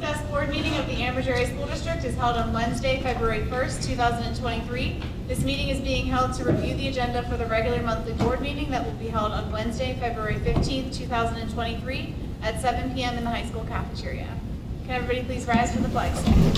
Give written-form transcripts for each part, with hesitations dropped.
CFS Board meeting of the Amherst Area School District is held on Wednesday, February 1st, 2023. This meeting is being held to review the agenda for the regular monthly board meeting that will be held on Wednesday, February 15th, 2023 at 7 p.m. in the high school cafeteria. Can everybody please rise for the flag salute?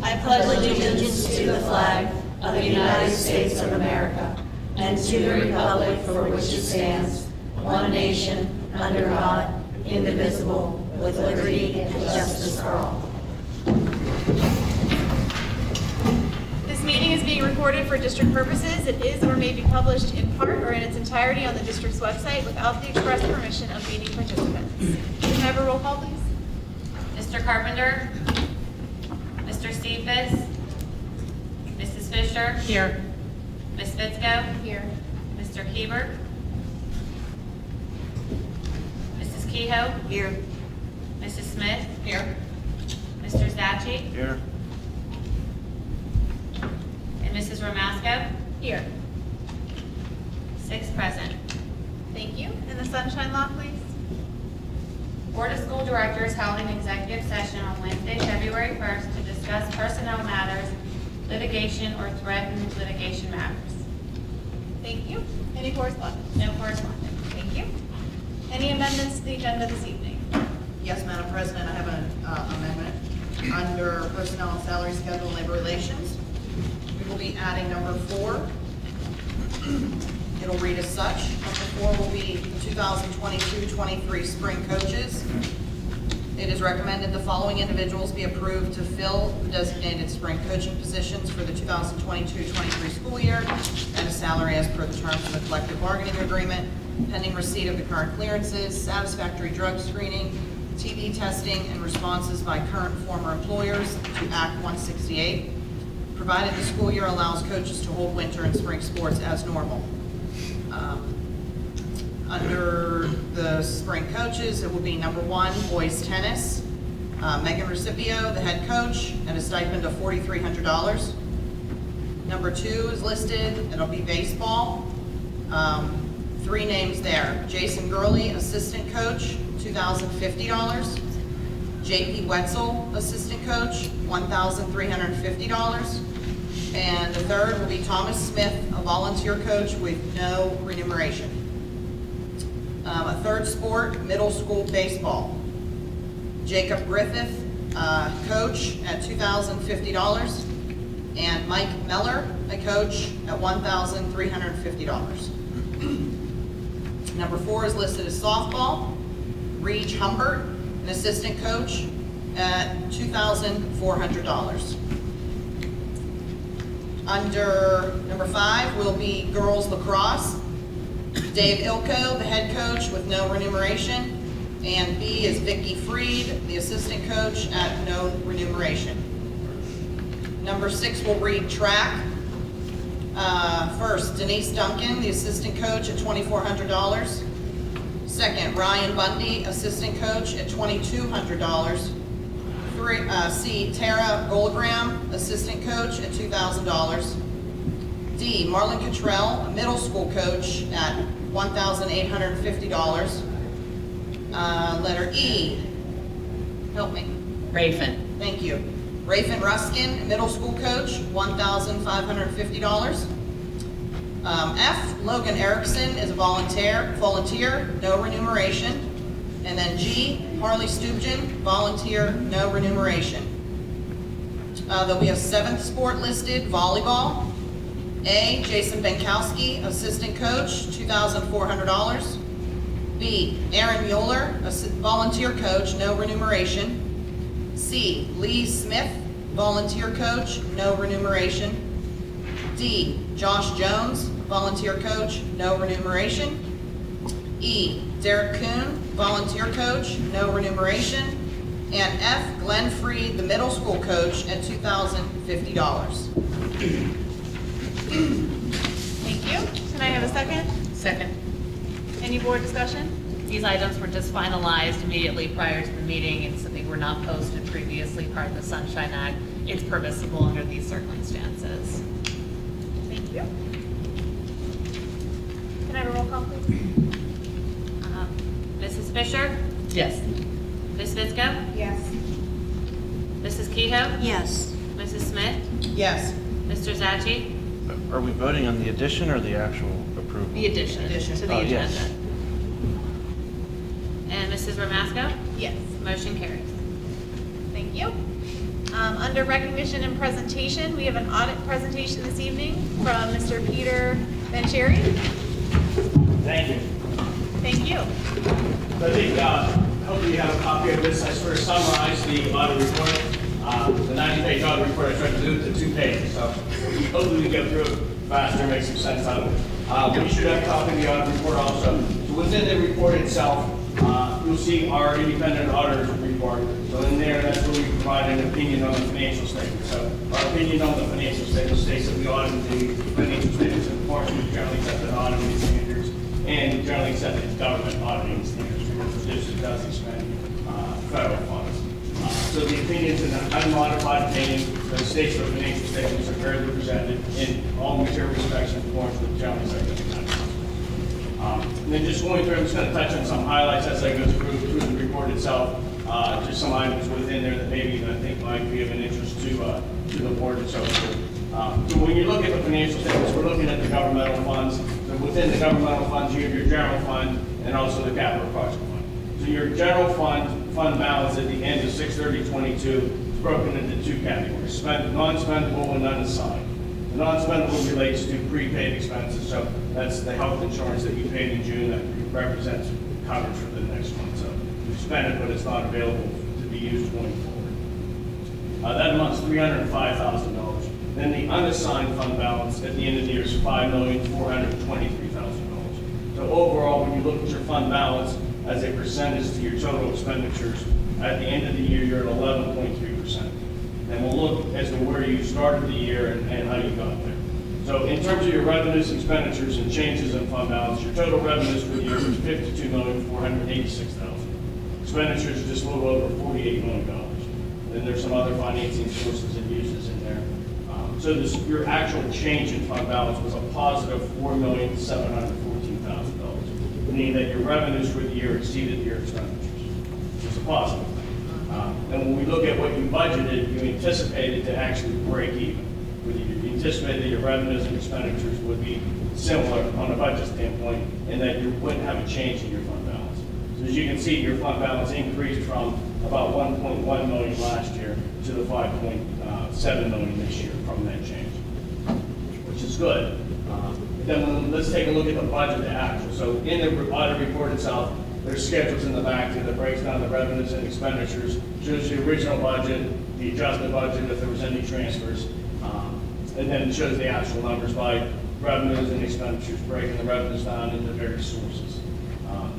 I pledge allegiance to the flag of the United States of America and to the republic for which it stands, one nation, under God, indivisible, with liberty and justice for all. This meeting is being recorded for district purposes. It is or may be published in part or in its entirety on the district's website without the express permission of meeting participants. Can I have a roll call, please? Mr. Carpenter? Mr. Cephas? Mrs. Fisher? Here. Ms. Fitzko? Here. Mr. Hebert? Mrs. Kehoe? Here. Mrs. Smith? Here. Mr. Zachi? Here. And Mrs. Romasco? Here. 6 present. Thank you. And the sunshine law, please. Board of School Directors held an executive session on Wednesday, February 1st to discuss personnel matters, litigation, or threatened litigation matters. Thank you. Any correspondence? No correspondence. Thank you. Any amendments to the agenda this evening? Yes, Madam President, I have an amendment. Under Personnel and Salary Schedule and Labor Relations, we will be adding number 4. It'll read as such. Number 4 will be the 2022-23 spring coaches. It is recommended the following individuals be approved to fill the designated spring coaching positions for the 2022-23 school year at a salary as per the terms of the collective bargaining agreement, pending receipt of the current clearances, satisfactory drug screening, TB testing, and responses by current and former employers to Act 168, provided the school year allows coaches to hold winter and spring sports as normal. Under the spring coaches, it will be number 1, boys tennis. Megan Recipio, the head coach, at a stipend of $4,300. Number 2 is listed, it'll be baseball. 3 names there. Jason Gurley, assistant coach, $2,050. JP Wetzel, assistant coach, $1,350. And the third will be Thomas Smith, a volunteer coach with no remuneration. A third sport, middle school baseball. Jacob Griffith, coach at $2,050. And Mike Meller, a coach at $1,350. Number 4 is listed as softball. Reach Humbert, an assistant coach at $2,400. Under number 5 will be girls lacrosse. Dave Ilko, the head coach with no remuneration. And B is Vicky Freed, the assistant coach at no remuneration. Number 6 will read track. First, Denise Duncan, the assistant coach at $2,400. Second, Ryan Bundy, assistant coach at $2,200. C, Tara Golagram, assistant coach at $2,000. D, Marlon Cottrell, a middle school coach at $1,850. Letter E, help me. Rafen. Thank you. Rafen Ruskin, middle school coach, $1,550. F, Logan Erickson is a volunteer, no remuneration. And then G, Harley Stubjen, volunteer, no remuneration. There'll be a 7th sport listed, volleyball. A, Jason Benkowski, assistant coach, $2,400. B, Aaron Mueller, volunteer coach, no remuneration. C, Lee Smith, volunteer coach, no remuneration. D, Josh Jones, volunteer coach, no remuneration. E, Derek Kuhn, volunteer coach, no remuneration. And F, Glenn Freed, the middle school coach, at $2,050. Thank you. Can I have a second? Second. Any board discussion? These items were just finalized immediately prior to the meeting, and so they were not posted previously part of the Sunshine Act. It's permissible under these circumstances. Thank you. Can I have a roll call, please? Mrs. Fisher? Yes. Ms. Fusco? Yes. Mrs. Kehoe? Yes. Mrs. Smith? Yes. Mr. Zaggi? Are we voting on the addition or the actual approval? The addition Addition. to the Oh, agenda. yes. And Mrs. Ramasco? Yes. Motion carries. Thank you. Under recognition and presentation, we have an audit presentation this evening from Mr. Peter Vancheri. Thank you. Thank you. So I think, hopefully you have a copy of this. I sort of summarized the audit report. The 90-page audit report, I tried to do it to 2 pages, so hopefully we get through it faster, make some sense out of it. We should have a copy of the audit report also. So within the report itself, you'll see our independent auditor's report. So in there, that's where we provide an opinion on the financial statement. So our opinion on the financial statement states that we audited the financial statements in accordance with generally accepted auditing standards and generally accepted government auditing standards because the district does expend federal funds. So the opinions in the unmodified opinion that states the financial statements are fairly presented in all material respects in accordance with generally accepted accounting principles. And then just going through, I'm just going to touch on some highlights as I go through the report itself. Just some items within there that maybe I think might be of an interest to the board and so forth. So when you look at the financial statements, we're looking at the governmental funds. So within the governmental funds, you have your general fund and also the capital project fund. So your general fund balance at the end of 6/30/22 is broken into 2 categories: non-spendable and unassigned. The non-spendable relates to prepaid expenses, so that's the health insurance that you paid in June that represents coverage for the next month. So you spend it, but it's not available to be used going forward. That amounts to $305,000. Then the unassigned fund balance at the end of the year is $5,423,000. So overall, when you look at your fund balance as a percentage to your total expenditures, at the end of the year, you're at 11.3%. And we'll look as to where you started the year and how you got there. So in terms of your revenues, expenditures, and changes in fund balance, your total revenues for the year was $52,486,000. Expenditures are just a little over $48 million. Then there's some other financing sources and uses in there. So your actual change in fund balance was a positive $4,714,000, meaning that your revenues for the year exceeded your expenditures. It's a positive thing. And when we look at what you budgeted, you anticipated to actually break even. You anticipated that your revenues and expenditures would be similar on a budget standpoint, and that you wouldn't have a change in your fund balance. So as you can see, your fund balance increased from about $1.1 million last year to the $5.7 million this year from that change, which is good. Then let's take a look at the budget to actual. So in the audit report itself, there's schedules in the back here that breaks down the revenues and expenditures, shows the original budget, the adjusted budget if there was any transfers, and then it shows the actual numbers by revenues and expenditures, breaking the revenues down into various sources.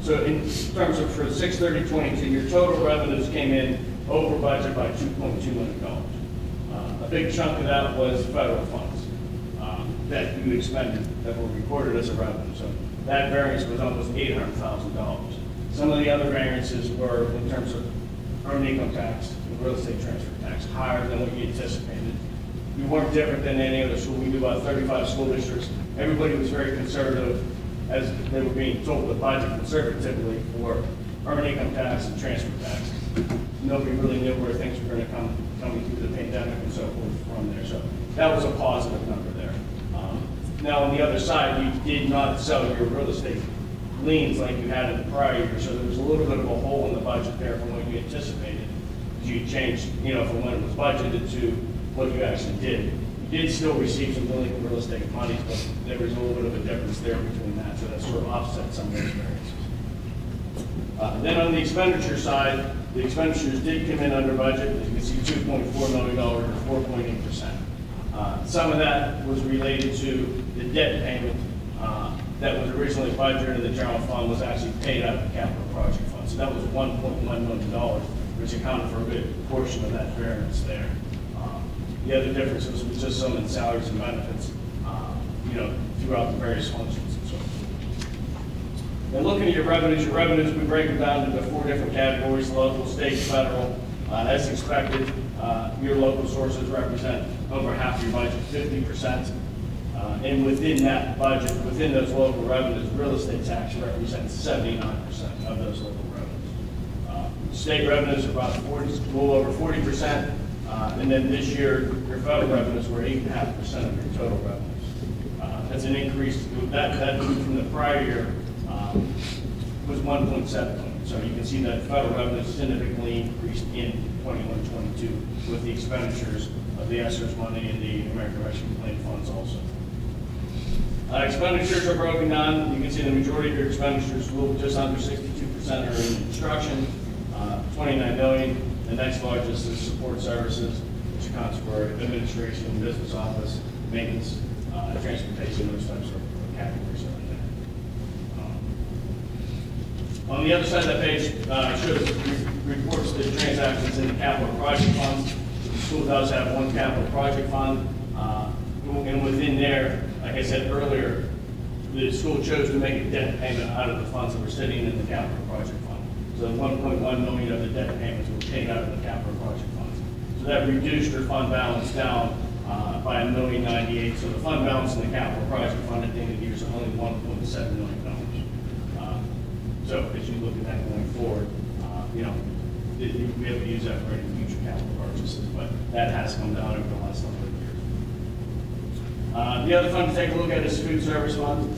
So in terms of for 6/30/22, your total revenues came in over budget by $2.2 million. A big chunk of that was federal funds that you expended that were recorded as a revenue. So that variance was almost $800,000. Some of the other variances were in terms of earned income tax and real estate transfer tax, higher than what you anticipated. You weren't different than any other school. We do about 35 school districts. Everybody was very conservative as they were being told to budget conservatively for earned income tax and transfer tax. Nobody really knew where things were going to come coming through the pandemic and so forth from there. So that was a positive number there. Now on the other side, you did not sell your real estate liens like you had in the prior year, so there was a little bit of a hole in the budget there from what you anticipated. You changed, from when it was budgeted to what you actually did. You did still receive some delinquent real estate monies, but there was a little bit of a difference there between that, so that sort of offset some of those variances. Then on the expenditure side, the expenditures did come in under budget. As you can see, $2.4 million or 4.8%. Some of that was related to the debt payment that was originally budgeted in the general fund was actually paid out of the capital project fund. So that was $1.1 million, which accounted for a good portion of that variance there. The other differences was just some in salaries and benefits, throughout the various functions and so forth. And looking at your revenues we break them down into 4 different categories: local, state, federal. As expected, your local sources represent over half your budget, 50%. And within that budget, within those local revenues, real estate tax represents 79% of those local revenues. State revenues are about 40, a little over 40%, and then this year, your federal revenues were 8.5% of your total revenues. That's an increase, that from the prior year was 1.7 million. So you can see that federal revenues significantly increased in 21-22 with the expenditures of the ESSER's money and the American Rescue Plan funds also. Expenditures are broken down. You can see the majority of your expenditures, a little just under 62% are in construction, 29 million. The next largest is support services, which accounts for administration, business office, maintenance, transportation, those types of categories are in there. On the other side of that page, shows reports the transactions in the capital project funds. The school does have one capital project fund, and within there, like I said earlier, the school chose to make a debt payment out of the funds that were sitting in the capital project fund. So 1.1 million of the debt payments were paid out of the capital project funds. So that reduced your fund balance down by $1,098,000. So the fund balance in the capital project fund at the end of the year is only $1.7 million. So as you look at that going forward, you'll be able to use that for any future capital purchases, but that has come down over the last number of years. The other fund to take a look at is food service fund.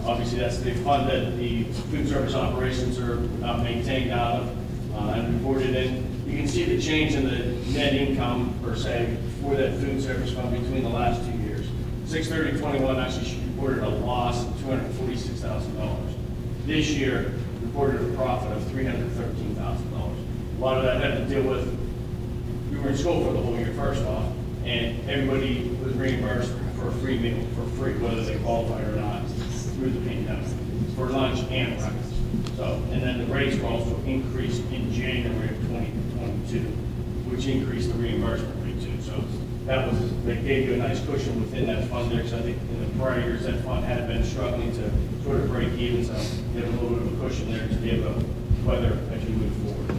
Obviously, that's the fund that the food service operations are maintained out of and reported in. You can see the change in the net income, per se, for that food service fund between the last 2 years. 6/30/21 actually she reported a loss of $246,000. This year, reported a profit of $313,000. A lot of that had to deal with, we were in school for the whole year, first off, and everybody was reimbursed for a free meal, for free, whether they qualified or not, through the pandemic, for lunch and breakfast. So, and then the rates were also increased in January of 2022, which increased the reimbursement rate too. So that was, they gave you a nice cushion within that fund there, because I think in the prior years, that fund had been struggling to sort of break even, so you have a little bit of a cushion there to be able to weather as you move forward.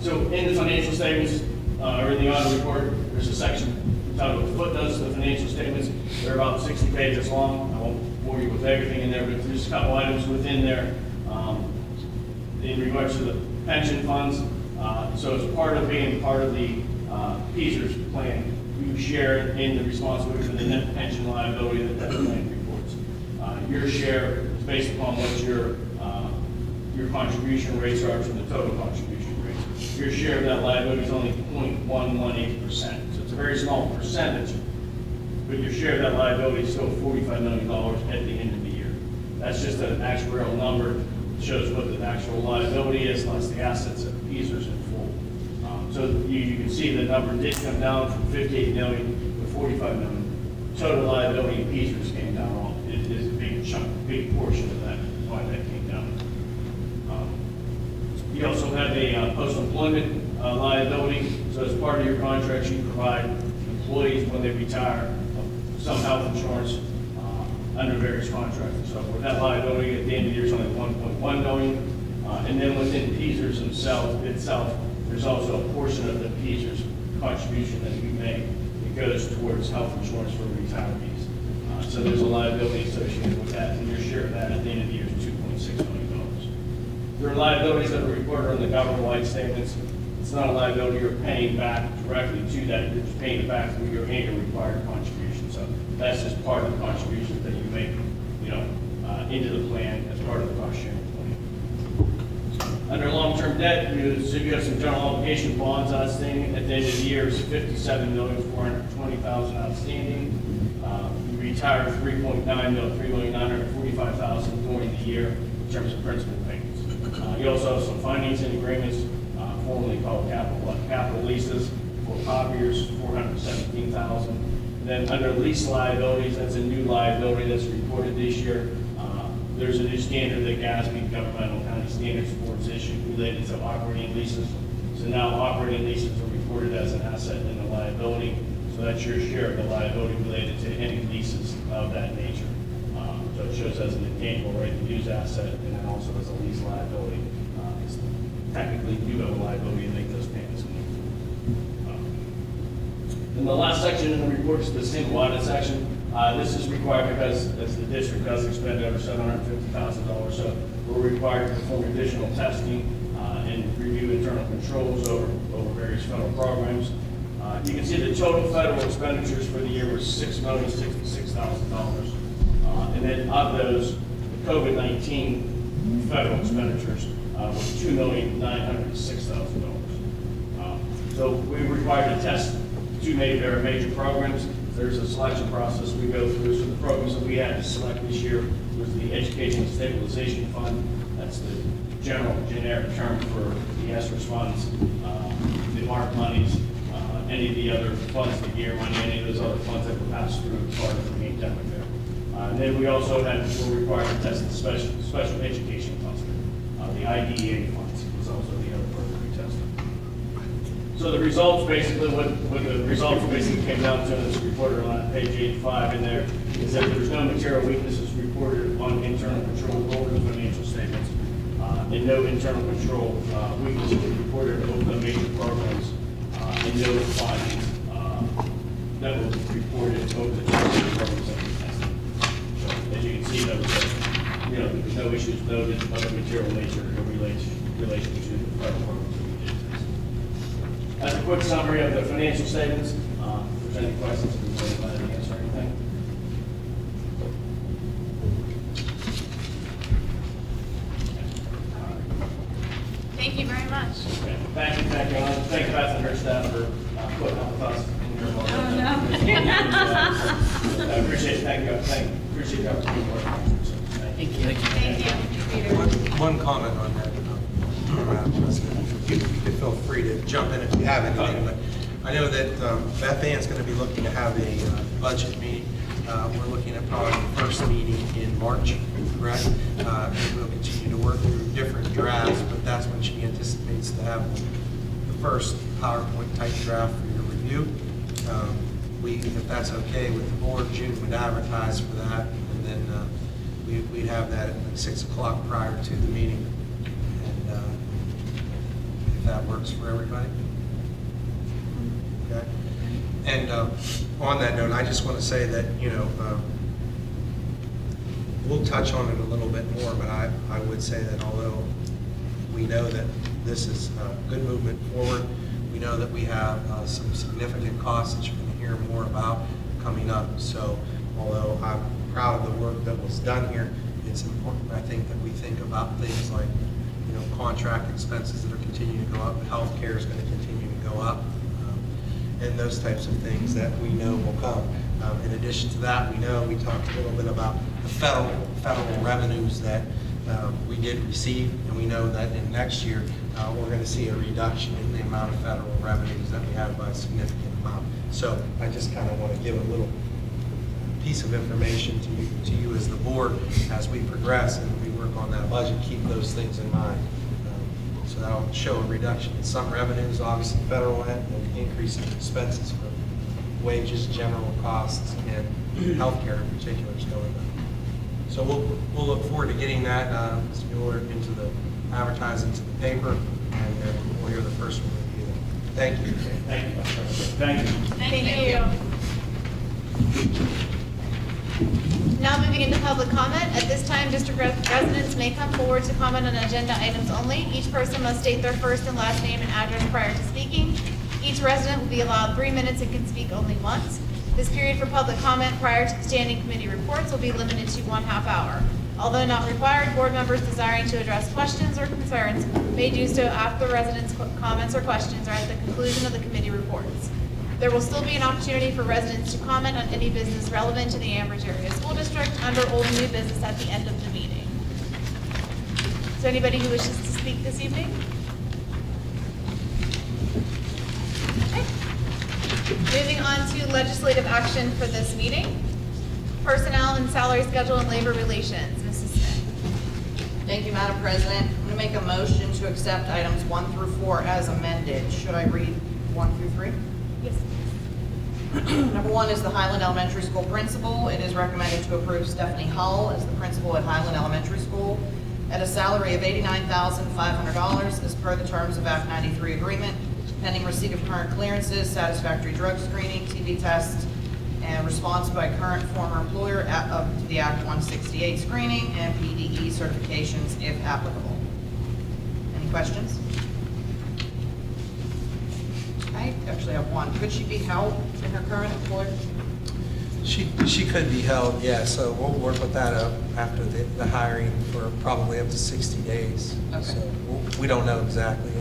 So in the financial statements, or in the audit report, there's a section entitled footnotes to the financial statements. They're about 60 pages long. I won't bore you with everything in there, but there's a couple items within there in regards to the pension funds. So as part of being part of the PESER's plan, you share in the responsibility for the net pension liability that that plan reports. Your share is based upon what your contribution rates are to the total contribution rates. Your share of that liability is only 0.118%. So it's a very small percentage, but your share of that liability is still $45 million at the end of the year. That's just an actuarial number. It shows what the actual liability is, less the assets of PESER's in full. So you can see the number did come down from 58 million to 45 million. Total liability in PESER's came down. It is a big chunk, big portion of that, why that came down. You also have a post-employment liability. So as part of your contracts, you provide employees when they retire some health insurance under various contracts and so forth. That liability at the end of the year is only 1.1 million. And then within PESER's itself, there's also a portion of the PESER's contribution that we make. It goes towards health insurance for retirees. So there's a liability associated with that, and your share of that at the end of the year is $2.6 million. There are liabilities that are reported on the government-wide statements. It's not a liability you're paying back directly to that. You're just paying it back through your annual required contribution. So that's just part of the contributions that you make, into the plan as part of the cost sharing plan. Under long-term debt, you have some general obligation bonds outstanding. At the end of the year, it's $57,420,000 outstanding. You retired $3,945,000 during the year in terms of principal payments. You also have some financing agreements, formerly called capital leases for copiers, $417,000. Then under lease liabilities, that's a new liability that's reported this year. There's a new standard that GASB, Governmental Accounting Standards Board's issued related to operating leases. So now operating leases are reported as an asset and a liability. So that's your share of the liability related to any leases of that nature. So it shows as an intangible right-to-use asset, and then also as a lease liability. Technically, you have a liability to make those payments. And the last section in the report is the single audit section. This is required because as the district does expend over $750,000, so we're required to perform additional testing and review internal controls over various federal programs. You can see the total federal expenditures for the year was $6,066,000. And then of those, the COVID-19 federal expenditures was $2,906,000. So we were required to test two major programs. There's a selection process we go through. So the programs that we had to select this year was the Education Stabilization Fund. That's the generic term for the ESSER funds, the MARC monies, any of the other funds, the GEAR money, any of those other funds that were passed through as part of the pandemic there. And then we also were required to test the special education funds. The IDEA funds was also the other program we tested. So the results basically, what the results basically came down to in this report on page 85 in there is that there's no material weaknesses reported on internal control over the financial statements, and no internal control weaknesses reported over the major programs, and no findings that were reported over the programs that we tested. So as you can see, there's no issues noted of a material nature in relation to the federal programs that we did test. As a quick summary of the financial statements, if there's any questions, we can glad to answer anything. Thank you very much. Okay. Thank you, Alan. Thank you, Beth and her staff for putting up with us in your work. I appreciate it. Thank you. Appreciate the opportunity to work. Thank you. Thank you, Peter. One comment on that, Madam President. You can feel free to jump in if you have anything, but I know that Beth Ann's going to be looking to have a budget meeting. We're looking at probably the first meeting in March, correct? And we'll continue to work through different drafts, but that's when she anticipates to have the first PowerPoint type draft for your review. If that's okay with the board, June would advertise for that, and then we'd have that at like 6 o'clock prior to the meeting. And if that works for everybody. Okay. And on that note, I just want to say that, we'll touch on it a little bit more, but I would say that although we know that this is a good movement forward, we know that we have some significant costs that you're going to hear more about coming up. So although I'm proud of the work that was done here, it's important, I think, that we think about things like, contract expenses that are continuing to go up, healthcare is going to continue to go up, and those types of things that we know will come. In addition to that, we talked a little bit about the federal revenues that we did receive, and we know that in next year, we're going to see a reduction in the amount of federal revenues that we have by a significant amount. So I just kind of want to give a little piece of information to you as the board as we progress and we work on that budget. Keep those things in mind. So that'll show a reduction in some revenues, obviously federal end, and increase in expenses for wages, general costs, and healthcare in particular is going up. So we'll look forward to getting that, Mr. Mueller, into the advertising to the paper, and we'll hear the first one with you. Thank you. Thank you. Thank you. Thank you. Now moving into public comment. At this time, district residents may come forward to comment on agenda items only. Each person must state their first and last name and address prior to speaking. Each resident will be allowed 3 minutes and can speak only once. This period for public comment prior to the standing committee reports will be limited to 1/2 hour. Although not required, board members desiring to address questions or concerns may do so after residents' comments or questions or at the conclusion of the committee reports. There will still be an opportunity for residents to comment on any business relevant to the Ambridge Area School District under old and new business at the end of the meeting. Is there anybody who wishes to speak this evening? Okay. Moving on to legislative action for this meeting. Personnel and salary schedule and labor relations. Mrs. Smith. Thank you, Madam President. I'm going to make a motion to accept items 1 through 4 as amended. Should I read 1 through 3? Yes. Number 1 is the Highland Elementary School principal. It is recommended to approve Stephanie Hull as the principal at Highland Elementary School at a salary of $89,500 as per the terms of Act 93 agreement, pending receipt of current clearances, satisfactory drug screening, TB tests, and response by current former employer up to the Act 168 screening and PDE certifications if applicable. Any questions? I actually have one. Could she be held in her current employer? She could be held, yeah, so we'll work with that up after the hiring for probably up to 60 days. Okay. So we don't know exactly,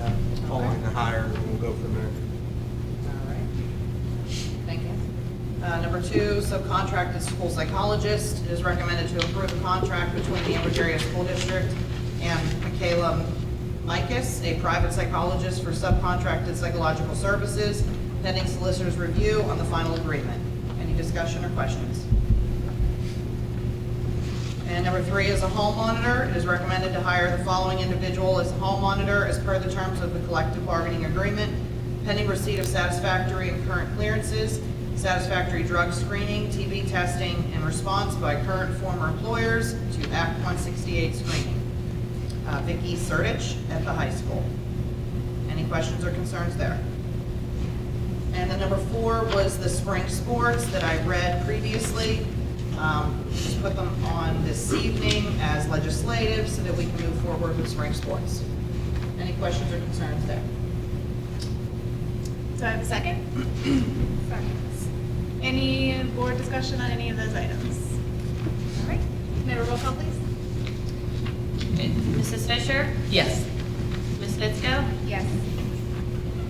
following the hire, we'll go from there. All right. Thank you. Number 2, subcontracted school psychologist. It is recommended to approve a contract between the Ambridge Area School District and Michaela Mikas, a private psychologist for subcontracted psychological services, pending solicitor's review on the final agreement. Any discussion or questions? And number 3 is a home monitor. It is recommended to hire the following individual as a home monitor as per the terms of the collective bargaining agreement, pending receipt of satisfactory and current clearances, satisfactory drug screening, TB testing, and response by current former employers to Act 168 screening. Vicki Sertich at the high school. Any questions or concerns there? And then number 4 was the spring sports that I read previously. Just put them on this evening as legislative so that we can move forward with spring sports. Any questions or concerns there? Do I have a second? Seconds. Any board discussion on any of those items? All right, may I have a roll call, please? Mrs. Fisher? Yes. Ms. Fitzko? Yes.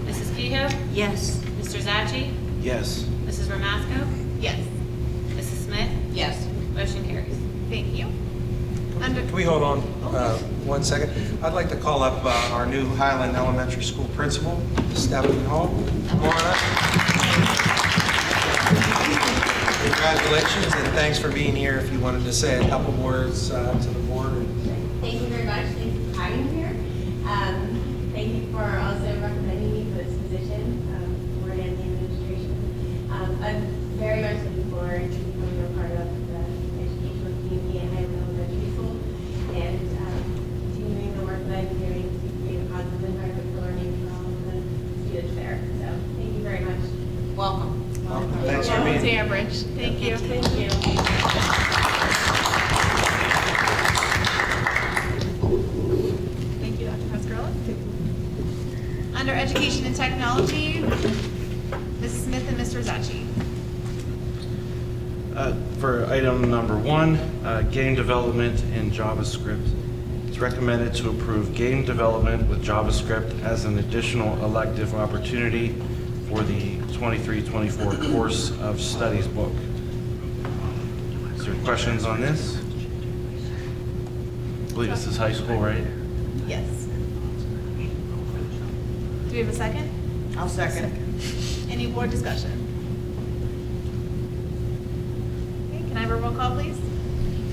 Mrs. Kehoe? Yes. Mr. Zachary? Yes. Mrs. Ramasco? Yes. Mrs. Smith? Yes. Motion carries. Thank you. Under, Can we hold on 1 second? I'd like to call up our new Highland Elementary School principal, Stephanie Hall. Come on up. Congratulations and thanks for being here. If you wanted to say a couple words to the board. Thank you very much. Thank you for having me here. Thank you for also recommending me for this position, board and the administration. I'm very much looking forward to becoming a part of the educational community at Highland Elementary School and continuing the work that I'm doing to create a positive environment for learning for all of the students there. So thank you very much. Welcome. Thanks for welcome being to here. Ambridge. Thank you. Thank you. Thank you, Dr. Pascarella. Under Education and Technology, Mrs. Smith and Mr. Zachi. For item number 1, game development in JavaScript. It's recommended to approve game development with JavaScript as an additional elective opportunity for the 23-24 course of studies book. Is there questions on this? I believe this is high school, right? Yes. Do we have a second? I'll second. Any board discussion? Okay, can I have a roll call, please?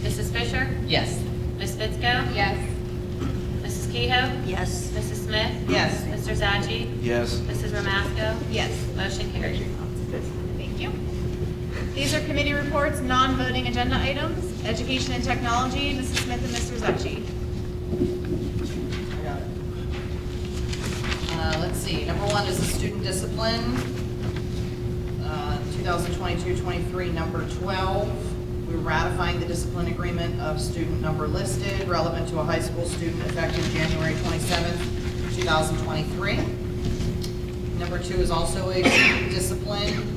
Mrs. Fisher? Yes. Ms. Fitzko? Yes. Mrs. Kehoe? Yes. Mrs. Smith? Yes. Mr. Zachary? Yes. Mrs. Ramasco? Yes. Motion carries. Thank you. These are committee reports, non-voting agenda items. Education and Technology, Mrs. Smith and Mr. Zachi. I got it. Let's see, number 1 is the student discipline. 2022-23, number 12. We're ratifying the discipline agreement of student number listed relevant to a high school student effective January 27th, 2023. Number 2 is also a student discipline.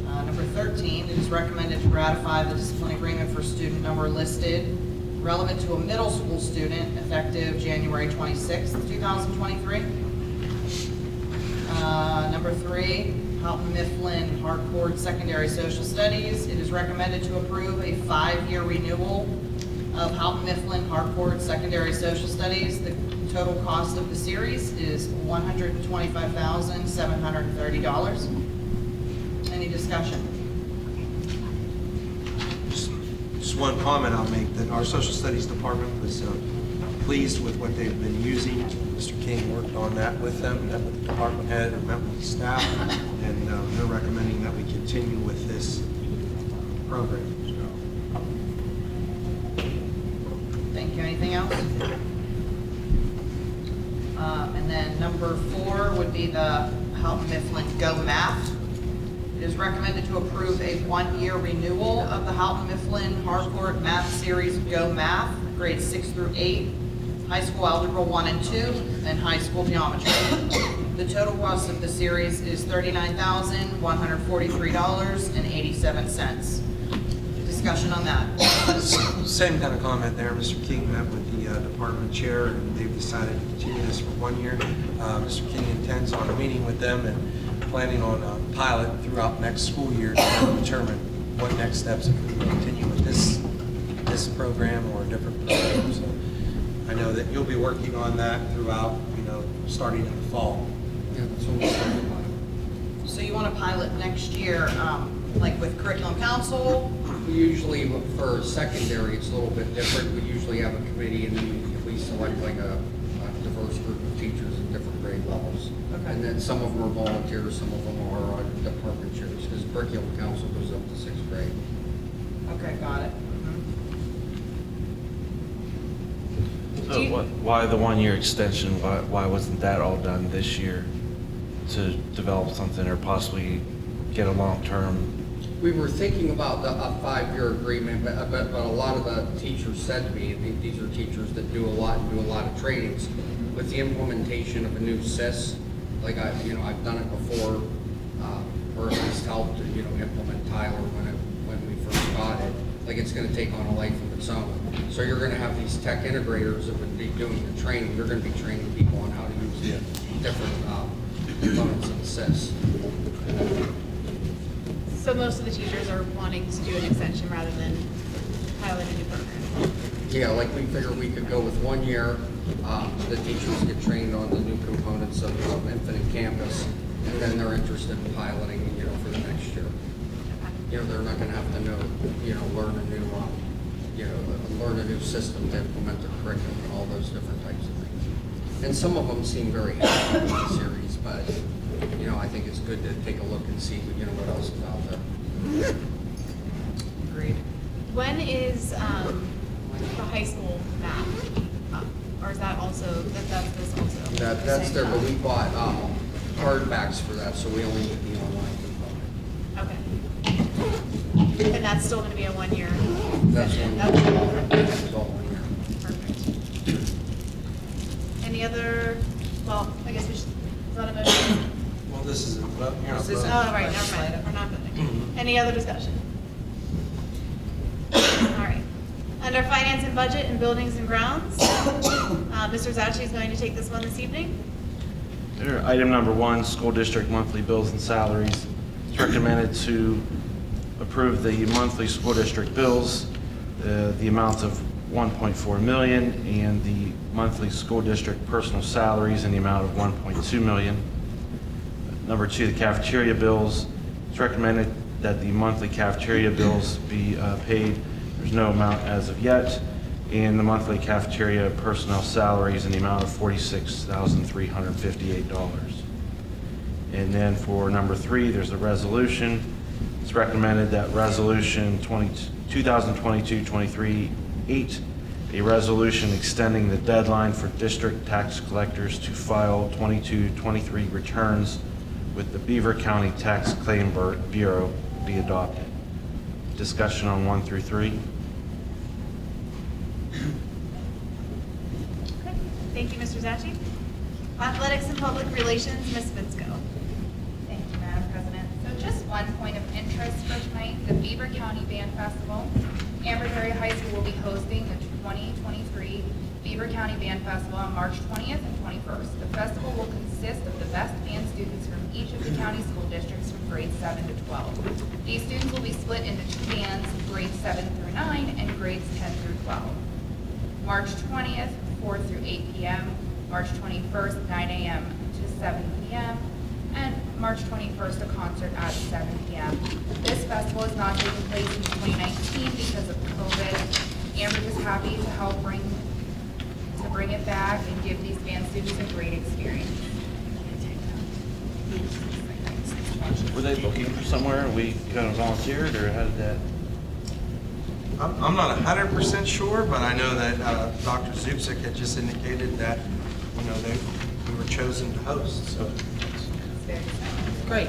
Number 13, it is recommended to ratify the discipline agreement for student number listed relevant to a middle school student effective January 26th, 2023. Number 3, Houghton Mifflin Harcourt Secondary Social Studies. It is recommended to approve a 5-year renewal of Houghton Mifflin Harcourt Secondary Social Studies. The total cost of the series is $125,730. Any discussion? Just one comment I'll make, that our social studies department was pleased with what they've been using. Mr. King worked on that with them, met with the department head, and met with the staff, and they're recommending that we continue with this program. Thank you. Anything else? And then number 4 would be the Houghton Mifflin Go Math. It is recommended to approve a one-year renewal of the Houghton Mifflin Harcourt Math Series Go Math, grades 6 through 8, high school algebra 1 and 2, and high school geometry. The total cost of the series is $39,143.87. Discussion on that. Same kind of comment there. Mr. King met with the department chair, and they've decided to continue this for 1 year. Mr. King intends on meeting with them and planning on a pilot throughout next school year to determine what next steps, if we will continue with this program or a different program. So I know that you'll be working on that throughout, starting in the fall. Yeah, that's what we're talking about. So you want to pilot next year, like with curriculum council? We usually, for secondary, it's a little bit different. We usually have a committee and then we select like a diverse group of teachers at different grade levels. Okay. And then some of them are volunteers, some of them are department chairs, because curriculum council goes up to 6th grade. Okay, got it. So why the one-year extension? Why wasn't that all done this year to develop something or possibly get a long-term? We were thinking about a 5-year agreement, but a lot of the teachers said to me, and these are teachers that do a lot and do a lot of trainings, with the implementation of a new SIS, like I've done it before, or at least helped implement Tyler when we first got it. Like it's going to take on a life of its own. So you're going to have these tech integrators that would be doing the training. They're going to be training people on how to use the different components of the SIS. So most of the teachers are wanting to do an extension rather than pilot a new program. Yeah, like we figured we could go with 1 year. The teachers get trained on the new components of Infinite Campus, and then they're interested in piloting, for the next year. They're not going to have to learn a new system to implement their curriculum and all those different types of things. And some of them seem very happy with the series, but I think it's good to take a look and see what else is out there. Agreed. When is the high school math up? Or is that also, that's this also? That's there, but we bought hardbacks for that, so we only need the online component. Okay. And that's still going to be a 1 year That's session? one. Okay. That's all 1 year. Perfect. Any other, well, I guess we should, is that a motion? Well, this is, you're not This is- voting. Oh, right, never mind, we're not voting. Any other discussion? All right. Under Finance and Budget and Buildings and Grounds, Mr. Zacci is going to take this one this evening. Item number 1, school district monthly bills and salaries. It's recommended to approve the monthly school district bills, the amount of $1.4 million, and the monthly school district personal salaries in the amount of $1.2 million. Number 2, the cafeteria bills. It's recommended that the monthly cafeteria bills be paid. There's no amount as of yet. And the monthly cafeteria personnel salaries in the amount of $46,358. And then for number 3, there's a resolution. It's recommended that resolution 2022-23-8, a resolution extending the deadline for district tax collectors to file 22-23 returns with the Beaver County Tax Claim Bureau be adopted. Discussion on 1 through 3. Okay, thank you, Mr. Zacci. Athletics and Public Relations, Ms. Fitzko. Thank you, Madam President. So just one point of interest for tonight, the Beaver County Band Festival. Amberberry High School will be hosting the 2023 Beaver County Band Festival on March 20th and 21st. The festival will consist of the best band students from each of the county school districts from grades 7 to 12. These students will be split into 2 bands, grades 7 through 9 and grades 10 through 12. March 20th, 4 through 8 p.m., March 21st, 9 a.m. to 7 p.m., and March 21st, a concert at 7 p.m. This festival is not taking place in 2019 because of COVID. Amber is happy to help bring it back and give these band students a great experience. Were they looking for somewhere and we kind of volunteered, or how did that? I'm not 100% sure, but I know that Dr. Zubczyk had just indicated that, we were chosen to host, so. It's very exciting. Great.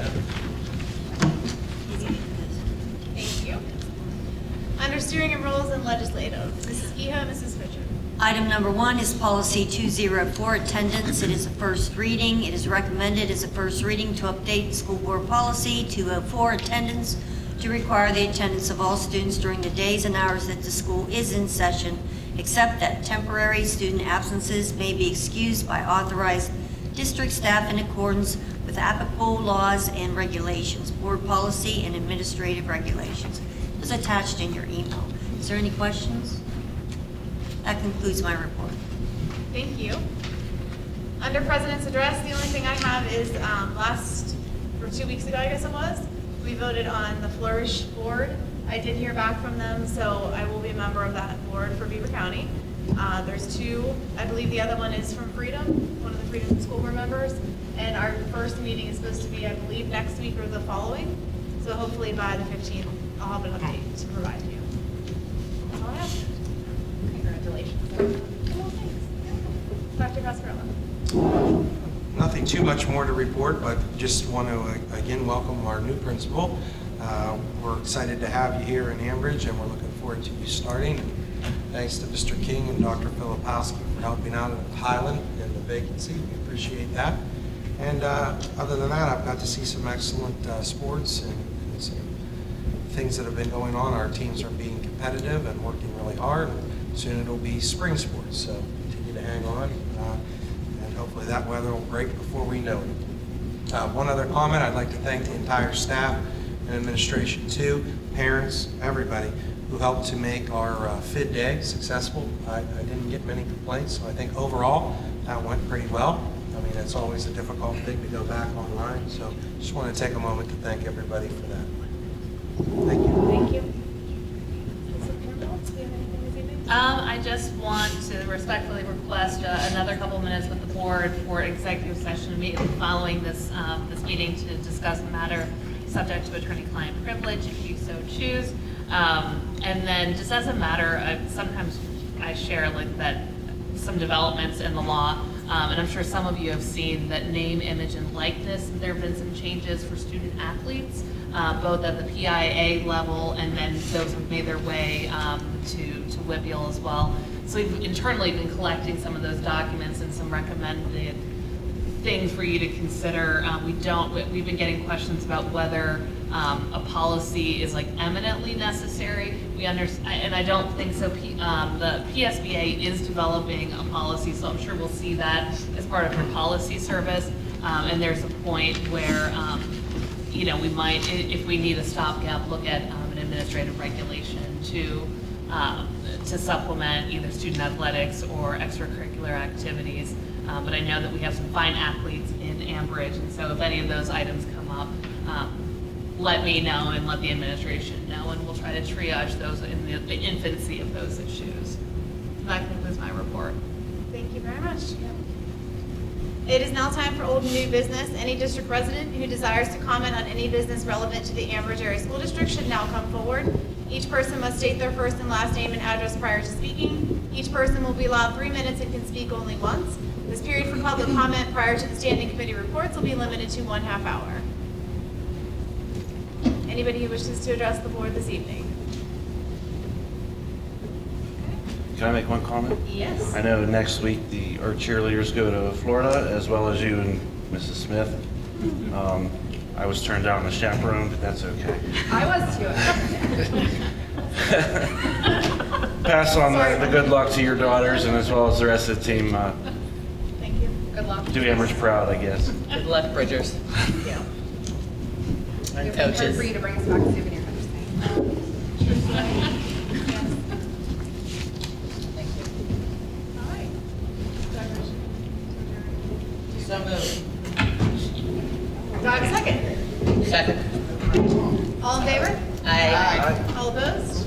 under steering and rules and legislative. Mrs. Kehoe, Mrs. Fisher. Item number 1 is policy 204, attendance. It is a first reading. It is recommended as a first reading to update school board policy 204, attendance, to require the attendance of all students during the days and hours that the school is in session, except that temporary student absences may be excused by authorized district staff in accordance with applicable laws and regulations, board policy and administrative regulations. It was attached in your email. Is there any questions? That concludes my report. Thank you. Under President's Address, the only thing I have is 2 weeks ago, I guess it was, we voted on the Flourish Board. I did hear back from them, so I will be a member of that board for Beaver County. There's 2, I believe the other one is from Freedom, one of the Freedom School Board members. And our first meeting is supposed to be, I believe, next week or the following. So hopefully by the 15th, I'll have an update to provide you. That's all I have. Congratulations. Well, thanks. Dr. Pascarella. Nothing too much more to report, but just want to again welcome our new principal. We're excited to have you here in Ambridge, and we're looking forward to you starting. Thanks to Mr. King and Dr. Filipowski for helping out at Highland in the vacancy. We appreciate that. And other than that, I've got to see some excellent sports and some things that have been going on. Our teams are being competitive and working really hard. Soon it'll be spring sports, so continue to hang on. And hopefully that weather will break before we know it. One other comment, I'd like to thank the entire staff and administration too, parents, everybody who helped to make our FID day successful. I didn't get many complaints, so I think overall that went pretty well. I mean, it's always a difficult thing to go back online, so just want to take a moment to thank everybody for that. Thank you. Thank you. Mrs. Campbell, do you have anything this evening? I just want to respectfully request another couple minutes with the board for executive session immediately following this meeting to discuss the matter subject to attorney-client privilege if you so choose. And then just as a matter, sometimes I share like that some developments in the law, and I'm sure some of you have seen that name, image, and likeness. There have been some changes for student athletes, both at the PIA level and then those who've made their way to WPIAL as well. So we've internally been collecting some of those documents and some recommended things for you to consider. We've been getting questions about whether a policy is like eminently necessary. And I don't think so. The PSBA is developing a policy, so I'm sure we'll see that as part of her policy service. And there's a point where, we might, if we need a stopgap, look at an administrative regulation to supplement either student athletics or extracurricular activities. But I know that we have some fine athletes in Ambridge, and so if any of those items come up, let me know and let the administration know, and we'll try to triage those in the infancy of those issues. That concludes my report. Thank you very much. It is now time for old and new business. Any district resident who desires to comment on any business relevant to the Ambridge Area School District should now come forward. Each person must state their first and last name and address prior to speaking. Each person will be allowed 3 minutes and can speak only once. This period for public comment prior to the standing committee reports will be limited to 1/2 hour. Anybody who wishes to address the board this evening? Can I make one comment? Yes. I know next week our cheerleaders go to Florida, as well as you and Mrs. Smith. I was turned down the chaperone, but that's okay. I was too. Pass on the good luck to your daughters and as well as the rest of the team. Thank you. Good luck. Do Ambridge proud, I guess. Good luck, Bridgers. Thank you. And It'd be hard coaches. for you to bring us back a souvenir, I'm just saying. All right. So moved. Do I have a second? Second. All in favor? Aye. All opposed?